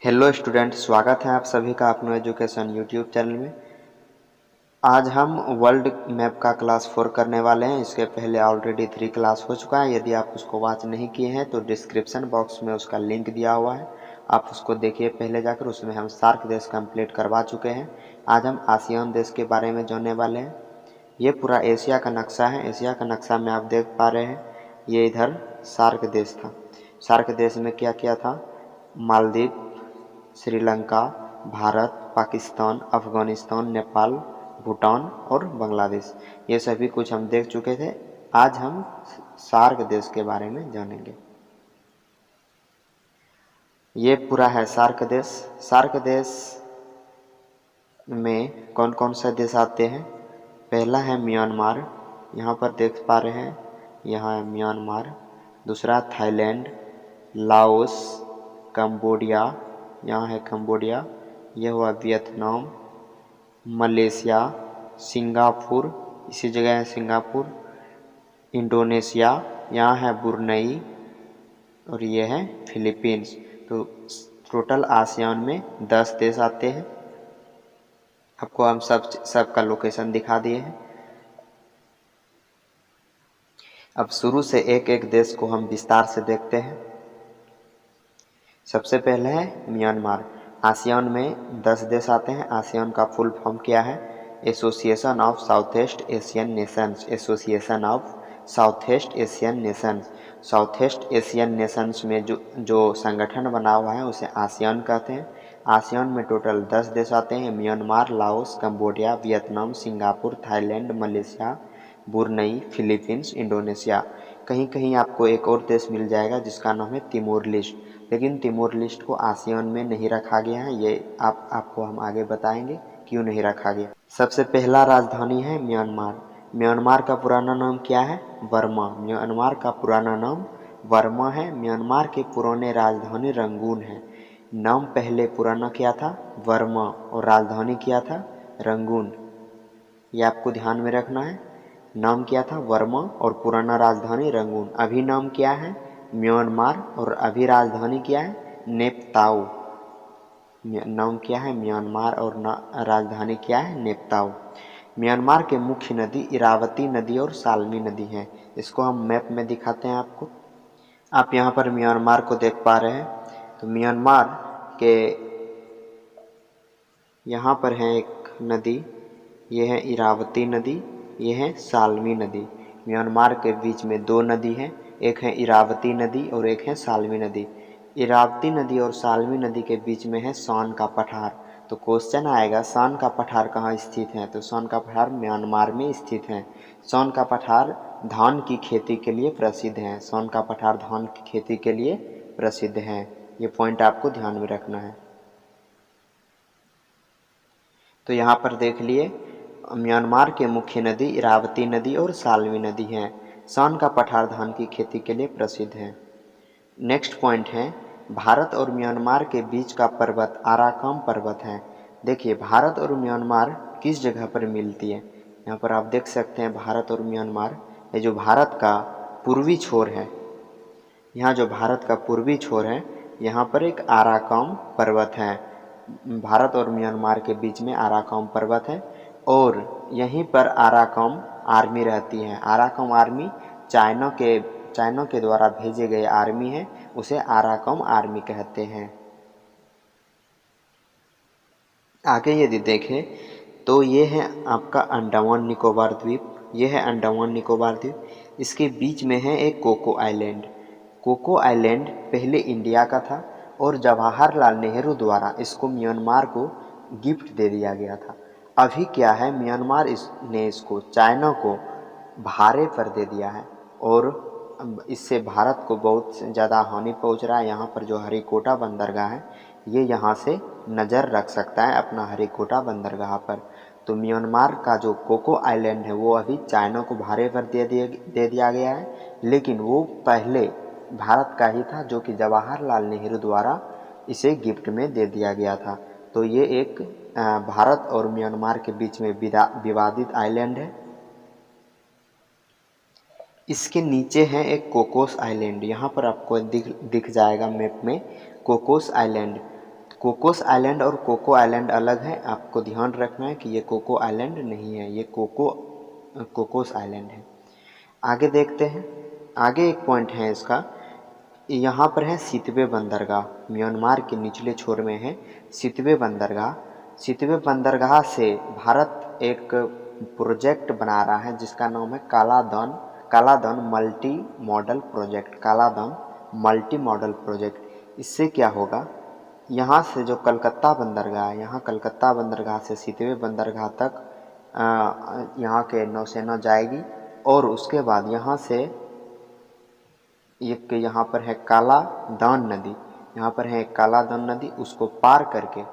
Hello student, स्वागत है आप सभी का अपना एजुकेशन यूट्यूब चैनल में। आज हम वर्ल्ड मैप का क्लास 4 करने वाले हैं। इसके पहले ऑलरेडी 3 क्लास हो चुका है। यदि आप उसको वॉच नहीं किए हैं तो डिस्क्रिप्शन बॉक्स में उसका लिंक दिया हुआ है, आप उसको देखिए पहले जाकर। उसमें हम सार्क देश कंप्लीट करवा चुके हैं। आज हम आसियान देश के बारे में जानने वाले हैं। ये पूरा एशिया का नक्शा है। एशिया का नक्शा में आप देख पा रहे हैं, ये इधर सार्क देश था। सार्क देश में क्या क्या था? मालदीव, श्रीलंका, भारत, पाकिस्तान, अफगानिस्तान, नेपाल, भूटान और बांग्लादेश, ये सभी कुछ हम देख चुके थे। आज हम सार्क देश के बारे में जानेंगे। ये पूरा है सार्क देश। सार्क देश में कौन कौन सा देश आते हैं? पहला है म्यांमार, यहाँ पर देख पा रहे हैं, यहाँ है म्यांमार। दूसरा थाईलैंड, लाओस, कंबोडिया, यहाँ है कंबोडिया। यह हुआ वियतनाम, मलेशिया, सिंगापुर, इसी जगह है सिंगापुर। इंडोनेशिया, यहाँ है ब्रुनई और ये है फिलीपींस। तो टोटल आसियान में 10 देश आते हैं। आपको हम सबका लोकेशन दिखा दिए हैं। अब शुरू से एक एक देश को हम विस्तार से देखते हैं। सबसे पहले है म्यांमार। आसियान में 10 देश आते हैं। आसियान का फुल फॉर्म क्या है? Association of south east Asian Nations. Association of south east Asian Nations. South east Asian Nations में जो संगठन बना हुआ है उसे आसियान कहते हैं। आसियान में टोटल 10 देश आते हैं। Myanmar, Laos, Cambodia, Vietnam, Singapore, Thailand, Malaysia, Brunei, Philippines, Indonesia. कहीं कहीं आपको एक और देश मिल जाएगा जिसका नाम है तिमोर लिस्ट, लेकिन तिमोर लिस्ट को आसियान में नहीं रखा गया है। ये आपको हम आगे बताएंगे क्यों नहीं रखा गया। सबसे पहला राजधानी है म्यांमार। म्यांमार का पुराना नाम क्या है? बर्मा। म्यांमार का पुराना नाम बर्मा है। म्यांमार के पुराने राजधानी रंगून है। नाम पहले पुराना क्या था? बर्मा, और राजधानी क्या था? रंगून। ये आपको ध्यान में रखना है। नाम क्या था? वर्मा, और पुराना राजधानी रंगून। अभी नाम क्या है? म्यांमार, और अभी राजधानी क्या है? नेपताऊ। नाम क्या है? म्यांमार, और राजधानी क्या है? नेपताऊ। म्यांमार के मुख्य नदी इरावती नदी और साल्मी नदी है। इसको हम मैप में दिखाते हैं आपको। आप यहाँ पर म्यांमार को देख पा रहे हैं। तो म्यांमार के यहाँ पर है एक नदी, ये है इरावती नदी, ये है साल्मी नदी। म्यांमार के बीच में 2 नदी हैं, एक है इरावती नदी और एक है साल्मी नदी। इरावती नदी और साल्मी नदी के बीच में है सॉन का पठार। तो क्वेश्चन आएगा सॉन का पठार कहाँ स्थित है? तो सॉन का पठार म्यांमार में स्थित है। सॉन का पठार धान की खेती के लिए प्रसिद्ध है। सॉन का पठार धान की खेती के लिए प्रसिद्ध है। ये पॉइंट आपको ध्यान में रखना है। तो यहाँ पर देख लिए, म्यांमार के मुख्य नदी इरावती नदी और साल्मी नदी है। सॉन का पठार धान की खेती के लिए प्रसिद्ध है। नेक्स्ट पॉइंट है, भारत और म्यांमार के बीच का पर्वत आराकान पर्वत है। देखिए भारत और म्यांमार किस जगह पर मिलती है? यहाँ पर आप देख सकते हैं भारत और म्यांमार, ये जो भारत का पूर्वी छोर है, यहाँ जो भारत का पूर्वी छोर है, यहाँ पर एक आराकान पर्वत है। भारत और म्यांमार के बीच में आराकान पर्वत है, और यहीं पर आराकान आर्मी रहती है। आराकान आर्मी चाइना के द्वारा भेजे गए आर्मी है, उसे आराकान आर्मी कहते हैं। आगे यदि देखें तो ये है आपका अंडमान निकोबार द्वीप। ये है अंडमान निकोबार द्वीप। इसके बीच में है एक कोको आइलैंड। कोको आइलैंड पहले इंडिया का था, और जवाहरलाल नेहरू द्वारा इसको म्यांमार को गिफ्ट दे दिया गया था। अभी क्या है, म्यांमार ने इसको चाइना को भाड़े पर दे दिया है, और इससे भारत को बहुत ज़्यादा हानि पहुंच रहा है। यहाँ पर जो हरिकोटा बंदरगाह है, ये यहाँ से नज़र रख सकता है अपना हरिकोटा बंदरगाह पर। तो म्यांमार का जो कोको आइलैंड है वो अभी चाइना को भाड़े पर दे दिया गया है, लेकिन वो पहले भारत का ही था, जो कि जवाहरलाल नेहरू द्वारा इसे गिफ्ट में दे दिया गया था। तो ये एक भारत और म्यांमार के बीच में विवादित आइलैंड है। इसके नीचे है एक कोकोस आइलैंड। यहाँ पर आपको दिख जाएगा मैप में कोकोस आइलैंड। कोकोस आइलैंड और कोको आइलैंड अलग है, आपको ध्यान रखना है कि ये कोको आइलैंड नहीं है, ये कोकोस आइलैंड है। आगे देखते हैं, आगे एक पॉइंट है इसका, यहाँ पर है सितवे बंदरगाह, म्यांमार के निचले छोर में है सितवे बंदरगाह। सितवे बंदरगाह से भारत एक प्रोजेक्ट बना रहा है जिसका नाम है कालाधन मल्टी मॉडल प्रोजेक्ट, कालाधन मल्टी मॉडल प्रोजेक्ट। इससे क्या होगा, यहाँ से जो कलकत्ता बंदरगाह है, यहाँ कलकत्ता बंदरगाह से सितवे बंदरगाह तक यहाँ के नौसेना जाएगी और उसके बाद यहाँ से एक यहाँ पर है कालादान नदी, यहाँ पर है कालादान नदी, उसको पार करके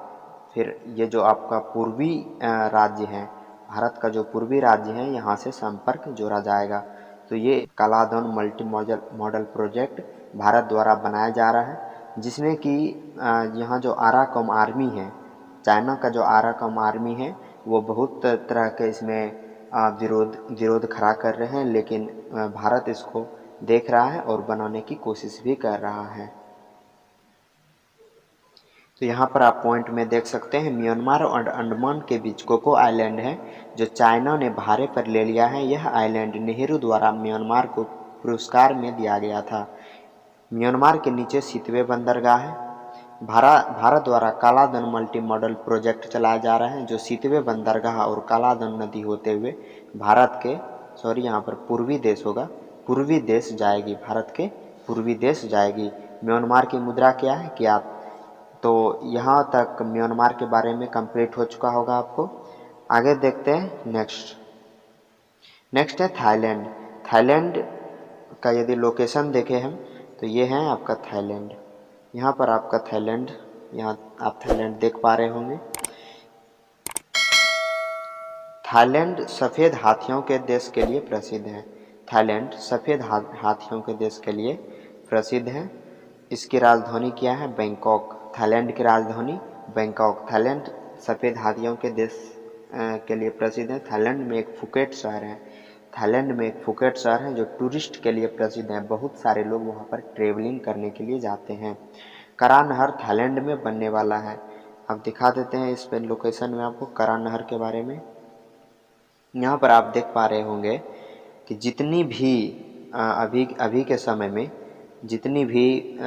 फिर ये जो आपका पूर्वी राज्य है, भारत का जो पूर्वी राज्य है, यहाँ से संपर्क जोड़ा जाएगा। तो ये Kaladan multi modal project Bharat द्वारा बनाया जा रहा है, जिसमें कि यहाँ जो आराकॉम आर्मी है, चाइना का जो आराकॉम आर्मी है, वो बहुत तरह के इसमें विरोध खड़ा कर रहे हैं, लेकिन भारत इसको देख रहा है और बनाने की कोशिश भी कर रहा है। तो यहाँ पर आप पॉइंट में देख सकते हैं, म्यांमार और अंडमान के बीच कोको आइलैंड है जो चाइना ने भाड़े पर ले लिया है। यह आइलैंड नेहरू द्वारा म्यांमार को पुरस्कार में दिया गया था। म्यांमार के नीचे सितवे बंदरगाह है। भारत द्वारा कालाधन मल्टी मॉडल प्रोजेक्ट चलाया जा रहा है, जो सितवे बंदरगाह और कालाधन नदी होते हुए भारत के यहाँ पर पूर्वी देश होगा, पूर्वी देश जाएगी, भारत के पूर्वी देश जाएगी। म्यांमार की मुद्रा क्या है, क्या? तो यहाँ तक म्यांमार के बारे में कंप्लीट हो चुका होगा आपको। आगे देखते हैं नेक्स्ट है थाईलैंड। थाईलैंड का यदि लोकेशन देखें हम, तो ये है आपका थाईलैंड। यहाँ पर आपका थाईलैंड, यहाँ आप थाईलैंड देख पा रहे होंगे। थाईलैंड सफ़ेद हाथियों के देश के लिए प्रसिद्ध है। थाईलैंड सफ़ेद हाथियों के देश के लिए प्रसिद्ध है। इसकी राजधानी क्या है, बैंकॉक। थाईलैंड की राजधानी बैंकॉक। थाईलैंड सफ़ेद हाथियों के देश के लिए प्रसिद्ध है। थाईलैंड में एक फुकेट शहर है, थाईलैंड में एक फुकेट शहर है जो टूरिस्ट के लिए प्रसिद्ध है। बहुत सारे लोग वहाँ पर ट्रेवलिंग करने के लिए जाते हैं। करा नहर थाईलैंड में बनने वाला है। अब दिखा देते हैं इस पे लोकेशन में आपको करा नहर के बारे में। यहाँ पर आप देख पा रहे होंगे कि जितनी भी अभी के समय में जितनी भी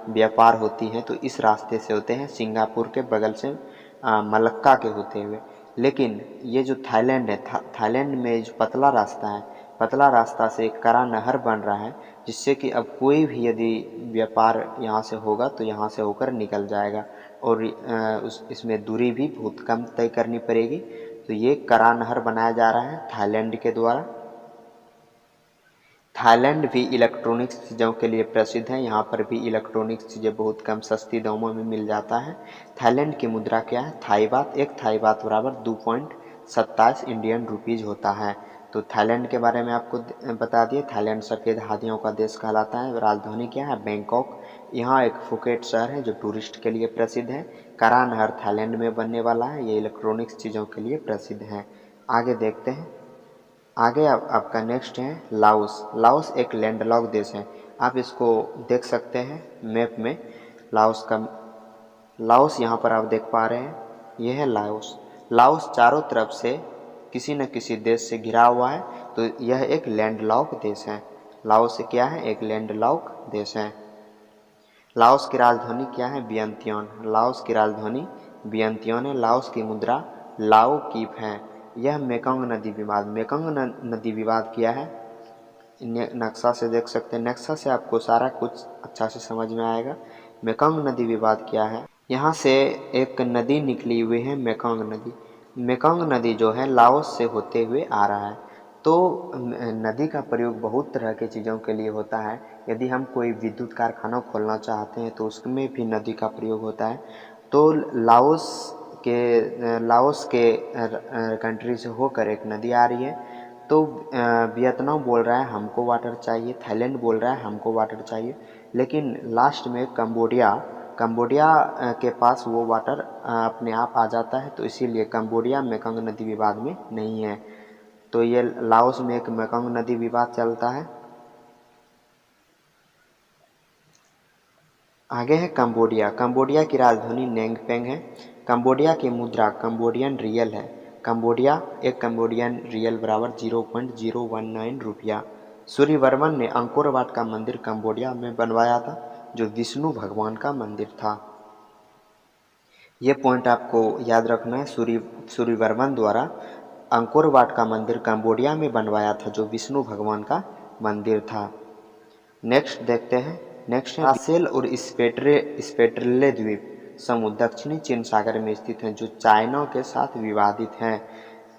व्यापार होती हैं तो इस रास्ते से होते हैं, सिंगापुर के बगल से मलक्का के होते हुए। लेकिन ये जो थाईलैंड है, थाईलैंड में जो पतला रास्ता है, पतला रास्ता से एक करा नहर बन रहा है, जिससे कि अब कोई भी यदि व्यापार यहाँ से होगा तो यहाँ से होकर निकल जाएगा और इसमें दूरी भी बहुत कम तय करनी पड़ेगी। तो ये करा नहर बनाया जा रहा है थाईलैंड के द्वारा। थाईलैंड भी इलेक्ट्रॉनिक्स चीज़ों के लिए प्रसिद्ध है। यहाँ पर भी इलेक्ट्रॉनिक्स चीज़ें बहुत कम सस्ती दामों में मिल जाता है। थाईलैंड की मुद्रा क्या है, थाई बात। एक थाई बात बराबर 2.27 इंडियन रुपीज़ होता है। तो थाईलैंड के बारे में आपको बता दिए। थाईलैंड सफ़ेद हाथियों का देश कहलाता है। राजधानी क्या है, बैंकॉक। यहाँ एक फुकेट शहर है जो टूरिस्ट के लिए प्रसिद्ध है। करा नहर थाईलैंड में बनने वाला है। ये इलेक्ट्रॉनिक्स चीज़ों के लिए प्रसिद्ध है। आगे देखते हैं। आगे आपका नेक्स्ट है लाओस। लाओस एक लैंडलॉक देश है। आप इसको देख सकते हैं मैप में। लाओस यहाँ पर आप देख पा रहे हैं, ये है लाओस। लाओस चारों तरफ से किसी न किसी देश से घिरा हुआ है, तो यह एक लैंडलॉक देश है। लाओस क्या है, एक लैंडलॉक देश है। लाओस की राजधानी क्या है, वियंतियान। लाओस की राजधानी वियंतियान है। लाओस की मुद्रा लाओ कीप है। यह मेकंग नदी विवाद, नदी विवाद किया है, नक्शा से देख सकते हैं। नक्शा से आपको सारा कुछ अच्छा से समझ में आएगा। मेकंग नदी विवाद क्या है, यहाँ से एक नदी निकली हुई है, मेकंग नदी। मेकंग नदी जो है लाओस से होते हुए आ रहा है। तो नदी का प्रयोग बहुत तरह के चीज़ों के लिए होता है। यदि हम कोई विद्युत कारखाना खोलना चाहते हैं तो उसमें भी नदी का प्रयोग होता है। तो लाओस के कंट्री से होकर एक नदी आ रही है। तो वियतनाम बोल रहा है हमको वाटर चाहिए, थाईलैंड बोल रहा है हमको वाटर चाहिए, लेकिन लास्ट में कंबोडिया के पास वो वाटर अपने आप आ जाता है। तो इसीलिए कंबोडिया मेकंग नदी विवाद में नहीं है। तो ये लाओस में एक मेकंग नदी विवाद चलता है। आगे है कंबोडिया। कंबोडिया की राजधानी नेंगपेंग है। कंबोडिया की मुद्रा कंबोडियन रियल है। कंबोडिया एक कंबोडियन रियल बराबर 0.019 रुपया। सूर्यवर्मन ने अंकोर वाट का मंदिर कंबोडिया में बनवाया था, जो विष्णु भगवान का मंदिर था। ये पॉइंट आपको याद रखना है। सूर्यवर्मन द्वारा अंकोर वाट का मंदिर कंबोडिया में बनवाया था, जो विष्णु भगवान का मंदिर था। नेक्स्ट देखते हैं। नेक्स्ट है रासेल और स्पेट्रेले द्वीप समूह दक्षिणी चीन सागर में स्थित हैं, जो चाइना के साथ विवादित हैं।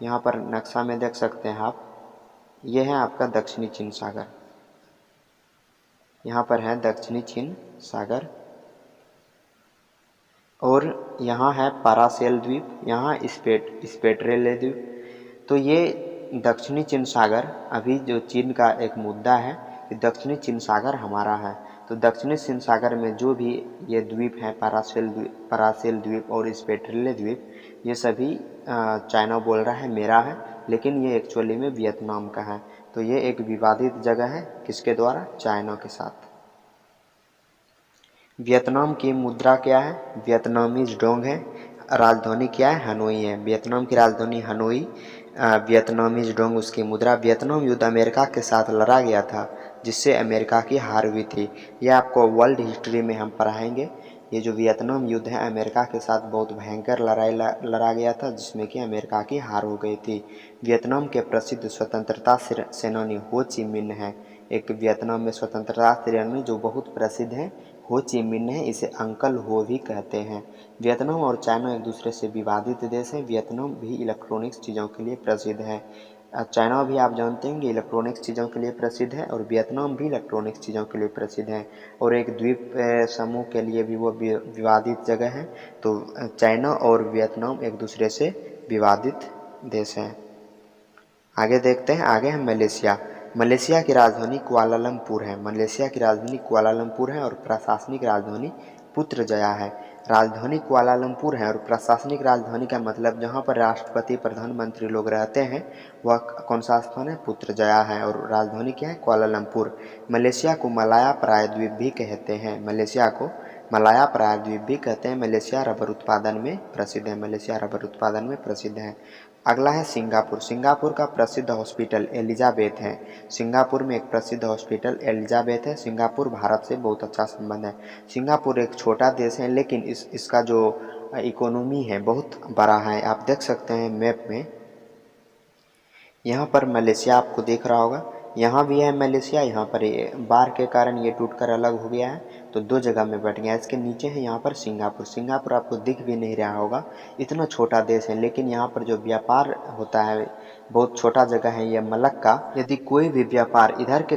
यहाँ पर नक्शा में देख सकते हैं आप, ये है आपका दक्षिणी चीन सागर। यहाँ पर है दक्षिणी चीन सागर और यहाँ है पारासेल द्वीप, यहाँ स्पेट्रेले द्वीप। तो ये दक्षिणी चीन सागर अभी जो चीन का एक मुद्दा है कि दक्षिणी चीन सागर हमारा है। तो दक्षिणी चीन सागर में जो भी ये द्वीप हैं, पारासेल द्वीप और स्पेट्रेले द्वीप, ये सभी चाइना बोल रहा है मेरा है, लेकिन ये एक्चुअली में वियतनाम का है। तो ये एक विवादित जगह है, किसके द्वारा? चाइना के साथ। वियतनाम की मुद्रा क्या है? वियतनामीज डोंग है। राजधानी क्या है? हनोई है। वियतनाम की राजधानी हनोई, वियतनामीज डोंग उसकी मुद्रा। वियतनाम युद्ध अमेरिका के साथ लड़ा गया था, जिससे अमेरिका की हार हुई थी। यह आपको वर्ल्ड हिस्ट्री में हम पढ़ाएंगे। ये जो वियतनाम युद्ध है, अमेरिका के साथ बहुत भयंकर लड़ाई लड़ा गया था, जिसमें कि अमेरिका की हार हो गई थी। वियतनाम के प्रसिद्ध स्वतंत्रता सेनानी हो ची मिन्ह है। एक वियतनाम में स्वतंत्रता सेनानी जो बहुत प्रसिद्ध है, हो ची मिन्ह है। इसे अंकल हो भी कहते हैं। वियतनाम और चाइना एक दूसरे से विवादित देश हैं। वियतनाम भी इलेक्ट्रॉनिक्स चीज़ों के लिए प्रसिद्ध है। चाइना भी आप जानते हैं कि इलेक्ट्रॉनिक्स चीज़ों के लिए प्रसिद्ध है, और वियतनाम भी इलेक्ट्रॉनिक्स चीज़ों के लिए प्रसिद्ध है, और एक द्वीप समूह के लिए भी वो विवादित जगह है। तो चाइना और वियतनाम एक दूसरे से विवादित देश हैं। आगे देखते हैं। आगे है मलेशिया। मलेशिया की राजधानी कुआलालंपुर है। मलेशिया की राजधानी कुआलालंपुर है और प्रशासनिक राजधानी पुत्रजया है। राजधानी कुआलालंपुर है और प्रशासनिक राजधानी का मतलब जहाँ पर राष्ट्रपति प्रधानमंत्री लोग रहते हैं वह कौन सा स्थान है? पुत्रजया है। और राजधानी क्या है? कुआलालंपुर। मलेशिया को मलाया प्रायद्वीप भी कहते हैं। मलेशिया को मलाया प्रायद्वीप भी कहते हैं। मलेशिया रबर उत्पादन में प्रसिद्ध है। मलेशिया रबर उत्पादन में प्रसिद्ध है। अगला है सिंगापुर। सिंगापुर का प्रसिद्ध हॉस्पिटल एलिजाबेथ है। सिंगापुर में एक प्रसिद्ध हॉस्पिटल एलिजाबेथ है। सिंगापुर भारत से बहुत अच्छा संबंध है। सिंगापुर एक छोटा देश है, लेकिन इसका जो इकोनॉमी है बहुत बड़ा है। आप देख सकते हैं मैप में, यहाँ पर मलेशिया आपको दिख रहा होगा, यहाँ भी है मलेशिया। यहाँ पर बाढ़ के कारण ये टूटकर अलग हो गया है, तो दो जगह में बैठ गया। इसके नीचे है यहाँ पर सिंगापुर। सिंगापुर आपको दिख भी नहीं रहा होगा, इतना छोटा देश है, लेकिन यहाँ पर जो व्यापार होता है बहुत छोटा जगह है ये मलक्का। यदि कोई भी व्यापार इधर के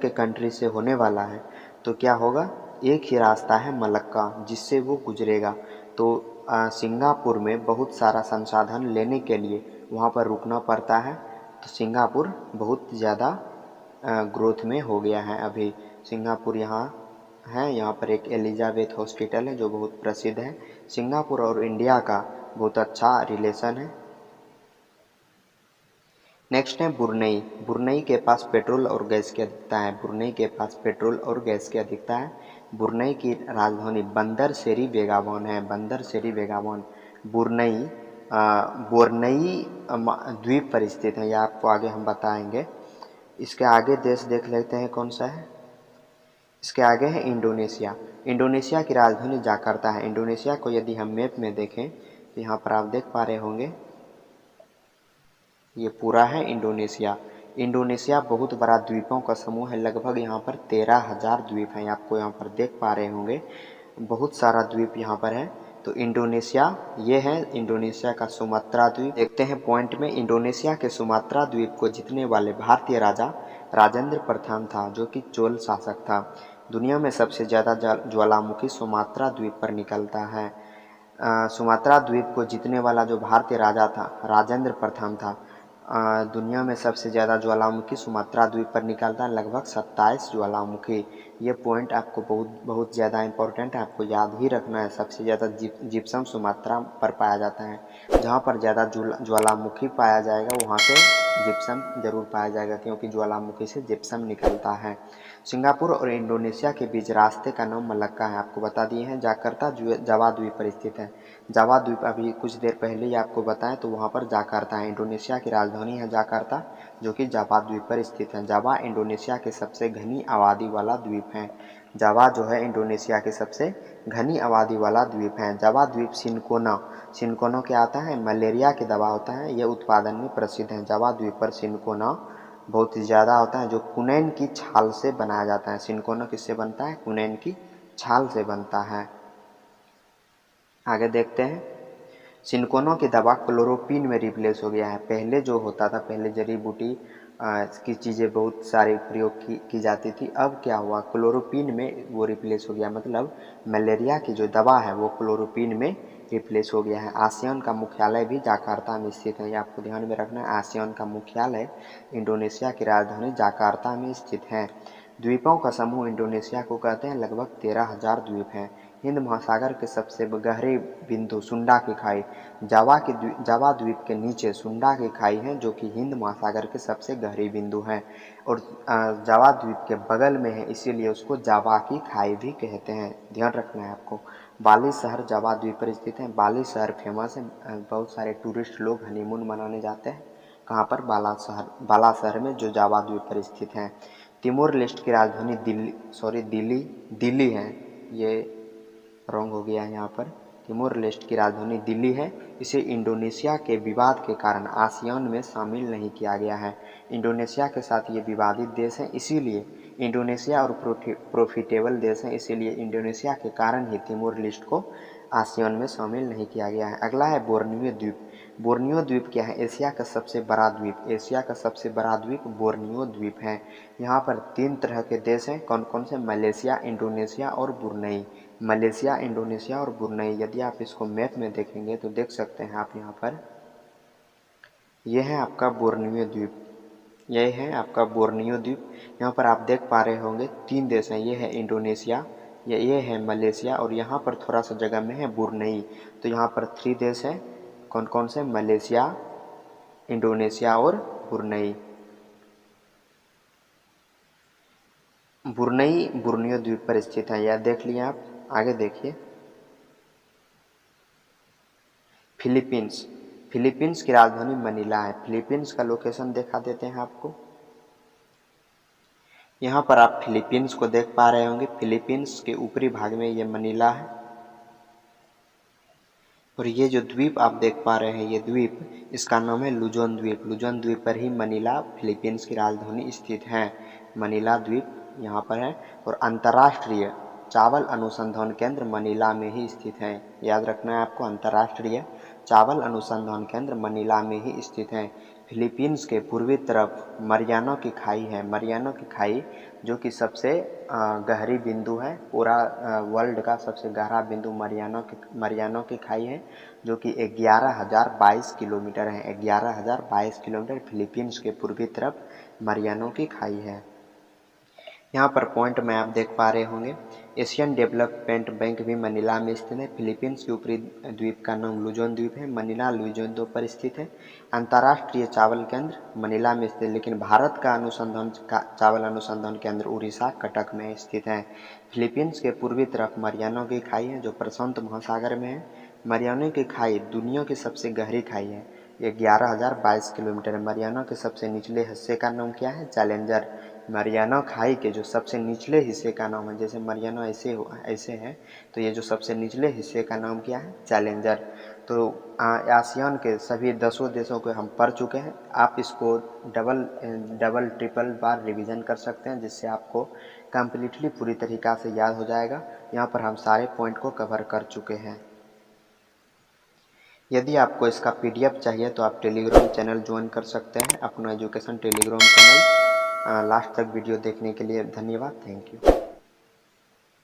कंट्री से होने वाला है तो क्या होगा? एक ही रास्ता है मलक्का, जिससे वो गुजरेगा। तो सिंगापुर में बहुत सारा संसाधन लेने के लिए वहाँ पर रुकना पड़ता है। तो सिंगापुर बहुत ज़्यादा ग्रोथ में हो गया है अभी। सिंगापुर यहाँ है, यहाँ पर एक एलिजाबेथ हॉस्पिटल है जो बहुत प्रसिद्ध है। सिंगापुर और इंडिया का बहुत अच्छा रिलेशन है। नेक्स्ट है बुरनई। बुरनई के पास पेट्रोल और गैस की अधिकता है। बुरनई के पास पेट्रोल और गैस की अधिकता है। बुरनई की राजधानी बंदर सेरी बेगावन है। बंदर सेरी बेगावन। बुरनई बोरनई द्वीप पर स्थित है, यह आपको आगे हम बताएंगे। इसके आगे देश देख लेते हैं कौन सा है। इसके आगे है इंडोनेशिया। इंडोनेशिया की राजधानी जाकार्ता है। इंडोनेशिया को यदि हम मैप में देखें तो यहाँ पर आप देख पा रहे होंगे, ये पूरा है इंडोनेशिया। इंडोनेशिया बहुत बड़ा द्वीपों का समूह है। लगभग यहाँ पर 13,000 द्वीप हैं, आपको यहाँ पर देख पा रहे होंगे। बहुत सारा द्वीप यहाँ पर है। तो इंडोनेशिया ये है, इंडोनेशिया का सुमात्रा द्वीप। देखते हैं पॉइंट में। इंडोनेशिया के सुमात्रा द्वीप को जीतने वाले भारतीय राजा राजेंद्र प्रथम था, जो कि चोल शासक था। दुनिया में सबसे ज़्यादा ज्वालामुखी सुमात्रा द्वीप पर निकलता है। सुमात्रा द्वीप को जीतने वाला जो भारतीय राजा था राजेंद्र प्रथम था। दुनिया में सबसे ज़्यादा ज्वालामुखी सुमात्रा द्वीप पर निकलता है, लगभग 27 ज्वालामुखी। ये पॉइंट आपको बहुत ज़्यादा इंपॉर्टेंट है, आपको याद ही रखना है। सबसे ज़्यादा जिप्सम सुमात्रा पर पाया जाता है। जहाँ पर ज़्यादा ज्वालामुखी पाया जाएगा वहाँ से जिप्सम जरूर पाया जाएगा, क्योंकि ज्वालामुखी से जिप्सम निकलता है। सिंगापुर और इंडोनेशिया के बीच रास्ते का नाम मलक्का है, आपको बता दिए हैं। जाकार्ता जावा द्वीप पर स्थित है। जावा द्वीप अभी कुछ देर पहले ही आपको बताएं तो वहाँ पर जाकार्ता है। इंडोनेशिया की राजधानी है जाकार्ता, जो कि जावा द्वीप पर स्थित है। जावा इंडोनेशिया के सबसे घनी आबादी वाला द्वीप है। जावा जो है इंडोनेशिया के सबसे घनी आबादी वाला द्वीप है। जावा द्वीप सिनकोना क्या आता है, मलेरिया की दवा होता है, यह उत्पादन में प्रसिद्ध है। जावा द्वीप पर सिनकोना बहुत ही ज़्यादा होता है, जो कुनैन की छाल से बनाया जाता है। सिनकोना किससे बनता है, कुनैन की छाल से बनता है। आगे देखते हैं। सिनकोना की दवा क्लोरोक्विन में रिप्लेस हो गया है। पहले जो होता था, पहले जड़ी बूटी की चीज़ें बहुत सारी प्रयोग की जाती थी। अब क्या हुआ, क्लोरोक्विन में वो रिप्लेस हो गया, मतलब मलेरिया की जो दवा है वो क्लोरोक्विन में रिप्लेस हो गया है। आसियान का मुख्यालय भी जाकार्ता में स्थित है, ये आपको ध्यान में रखना है। आसियान का मुख्यालय इंडोनेशिया की राजधानी जाकार्ता में स्थित है। द्वीपों का समूह इंडोनेशिया को कहते हैं। लगभग 13,000 द्वीप हैं। हिंद महासागर के सबसे गहरे बिंदु सुंडा की खाई। जावा द्वीप के नीचे सुंडा की खाई है, जो कि हिंद महासागर के सबसे गहरी बिंदु है और जावा द्वीप के बगल में है, इसीलिए उसको जावा की खाई भी कहते हैं। ध्यान रखना है आपको। बाली शहर जावा द्वीप पर स्थित है। बाली शहर फेमस है, बहुत सारे टूरिस्ट लोग हनीमून मनाने जाते हैं। कहाँ पर, बाला शहर में, जो जावा द्वीप पर स्थित है। तिमोर लेस्ट की राजधानी दिल्ली है। ये रॉन्ग हो गया है यहाँ पर। तिमोर लेस्ट की राजधानी दिल्ली है। इसे इंडोनेशिया के विवाद के कारण आसियान में शामिल नहीं किया गया है। इंडोनेशिया के साथ ये विवादित देश है, इसीलिए इंडोनेशिया और प्रॉफिटेबल देश है, इसीलिए इंडोनेशिया के कारण ही तिमोर लेस्ट को आसियान में शामिल नहीं किया गया है। अगला है बोर्नियो द्वीप। बोर्नियो द्वीप क्या है, एशिया का सबसे बड़ा द्वीप। एशिया का सबसे बड़ा द्वीप बोर्नियो द्वीप है। यहाँ पर 3 तरह के देश हैं। कौन कौन से, मलेशिया, इंडोनेशिया और ब्रुनई। मलेशिया, इंडोनेशिया और ब्रुनई। यदि आप इसको मैप में देखेंगे तो देख सकते हैं आप यहाँ पर, यह है आपका बोर्नियो द्वीप। यह है आपका बोर्नियो द्वीप। यहाँ पर आप देख पा रहे होंगे 3 देश हैं। ये है इंडोनेशिया, ये है मलेशिया और यहाँ पर थोड़ा सा जगह में है ब्रुनई। तो यहाँ पर 3 देश हैं। कौन कौन से, मलेशिया, इंडोनेशिया और ब्रुनई। ब्रुनई बोर्नियो द्वीप पर स्थित है, यह देख लिया आप। आगे देखिए, फिलीपींस। फिलीपींस की राजधानी मनीला है। फिलीपींस का लोकेशन दिखा देते हैं आपको। यहाँ पर आप फिलीपींस को देख पा रहे होंगे। फिलीपींस के ऊपरी भाग में ये मनीला है और ये जो द्वीप आप देख पा रहे हैं, ये द्वीप, इसका नाम है लुजोन द्वीप। लुजोन द्वीप पर ही मनीला, फिलीपींस की राजधानी स्थित है। मनीला द्वीप यहाँ पर है और अंतर्राष्ट्रीय चावल अनुसंधान केंद्र मनीला में ही स्थित है। याद रखना है आपको, अंतर्राष्ट्रीय चावल अनुसंधान केंद्र मनीला में ही स्थित है। फिलीपींस के पूर्वी तरफ मरियानो की खाई है। मरियानो की खाई जो कि सबसे गहरी बिंदु है, पूरा वर्ल्ड का सबसे गहरा बिंदु मरियानो की खाई है, जो कि 11,022 किलोमीटर है। 11,022 किलोमीटर फिलीपींस के पूर्वी तरफ मरियानो की खाई है। यहाँ पर पॉइंट में आप देख पा रहे होंगे, एशियन डेवलपमेंट बैंक भी मनीला में स्थित है। फिलीपींस के ऊपरी द्वीप का नाम लुजोन द्वीप है। मनीला लुजोन द्वीप पर स्थित है। अंतर्राष्ट्रीय चावल केंद्र मनीला में स्थित है, लेकिन भारत का चावल अनुसंधान केंद्र उड़ीसा कटक में स्थित है। फिलीपींस के पूर्वी तरफ मरियानो की खाई है, जो प्रशांत महासागर में है। मरियानो की खाई दुनिया की सबसे गहरी खाई है। ये 11,022 किलोमीटर है। मरियानो के सबसे निचले हिस्से का नाम क्या है, चैलेंजर। मरियाना खाई के जो सबसे निचले हिस्से का नाम है, जैसे मरियाना ऐसे है, तो ये जो सबसे निचले हिस्से का नाम क्या है, चैलेंजर। तो आसियान के सभी 10 देशों को हम पढ़ चुके हैं। आप इसको डबल ट्रिपल बार रिवीजन कर सकते हैं, जिससे आपको कम्प्लीटली पूरी तरीक़ा से याद हो जाएगा। यहाँ पर हम सारे पॉइंट को कवर कर चुके हैं। यदि आपको इसका PDF चाहिए तो आप टेलीग्राम चैनल ज्वाइन कर सकते हैं, अपना एजुकेशन टेलीग्राम चैनल। लास्ट तक वीडियो देखने के लिए धन्यवाद। Thank you.